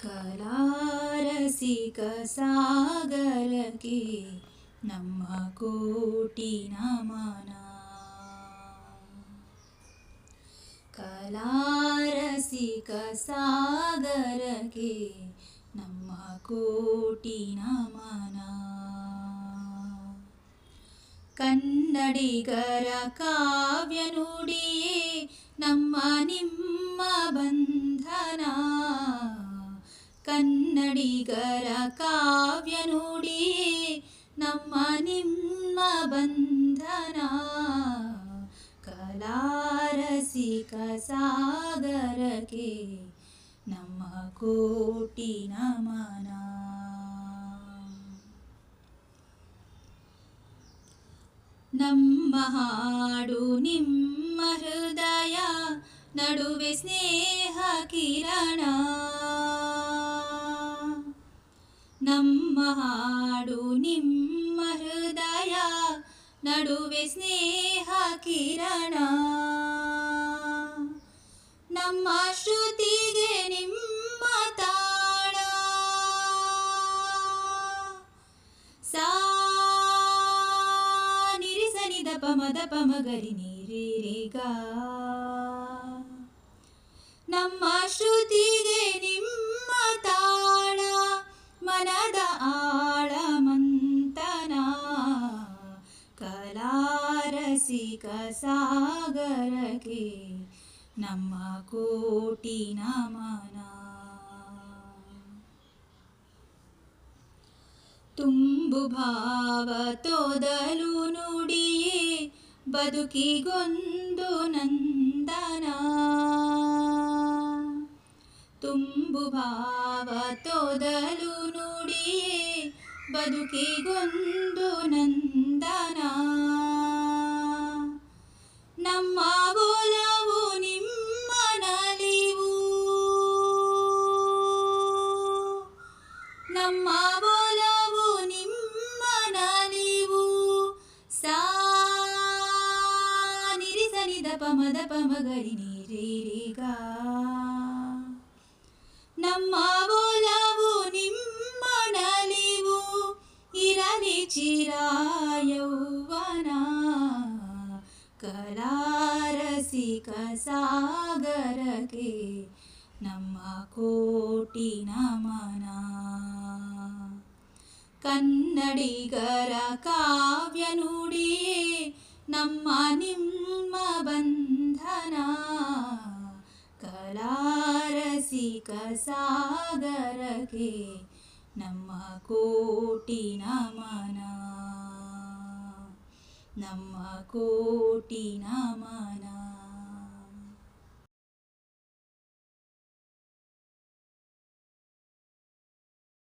ಕಲಾರಸಿಕ ಸಾಗರಕ್ಕೆ ನಮ್ಮ ಕೋಟಿ ನಮನ. ಕಲಾರಸಿಕ ಸಾಗರಕ್ಕೆ ನಮ್ಮ ಕೋಟಿ ನಮನ. ಕನ್ನಡಿಗರ ಕಾವ್ಯ ನುಡಿಯೇ ನಮ್ಮ ನಿಮ್ಮ ಬಂಧನ. ಕನ್ನಡಿಗರ ಕಾವ್ಯ ನುಡಿಯೇ ನಮ್ಮ ನಿಮ್ಮ ಬಂಧನ. ಕಲಾರಸಿಕ ಸಾಗರಕ್ಕೆ ನಮ್ಮ ಕೋಟಿ ನಮನ. ನಮ್ಮ ಹಾಡು ನಿಮ್ಮ ಹೃದಯ ನಡುವೆ ಸ್ನೇಹ ಕಿರಣ. ನಮ್ಮ ಹಾಡು ನಿಮ್ಮ ಹೃದಯ ನಡುವೆ ಸ್ನೇಹ ಕಿರಣ. ನಮ್ಮ ಶ್ರುತಿಗೆ ನಿಮ್ಮ ತಾಳ. ಸಾ ನಿರಿಸನಿದ ಪಮದ ಪಮಗರಿ ನೀರಿಗ. ನಮ್ಮ ಶ್ರುತಿಗೆ ನಿಮ್ಮ ತಾಳ ಮನದ ಆಳ ಮಂಥನ. ಕಲಾರಸಿಕ ಸಾಗರಕ್ಕೆ ನಮ್ಮ ಕೋಟಿ ನಮನ. ತುಂಬು ಭಾವ ತೊದಲು ನುಡಿಯೇ ಬದುಕಿಗೊಂದು ನಂದನ. ತುಂಬು ಭಾವ ತೊದಲು ನುಡಿಯೇ ಬದುಕಿಗೊಂದು ನಂದನ. ನಮ್ಮ ಒಲವು ನಿಮ್ಮ ನಲಿವು. ನಮ್ಮ ಒಲವು ನಿಮ್ಮ ನಲಿವು. ಸಾ ನಿರಿಸನಿದ ಪಮದ ಪಮಗರಿ ನೀರಿಗ. ನಮ್ಮ ಒಲವು ನಿಮ್ಮ ನಲಿವು ಇರಲಿ ಚಿರ ಯೌವನ. ಕಲಾರಸಿಕ ಸಾಗರಕ್ಕೆ ನಮ್ಮ ಕೋಟಿ ನಮನ. ಕನ್ನಡಿಗರ ಕಾವ್ಯ ನುಡಿಯೇ ನಮ್ಮ ನಿಮ್ಮ ಬಂಧನ. ಕಲಾರಸಿಕ ಸಾಗರಕ್ಕೆ ನಮ್ಮ ಕೋಟಿ ನಮನ. ನಮ್ಮ ಕೋಟಿ ನಮನ.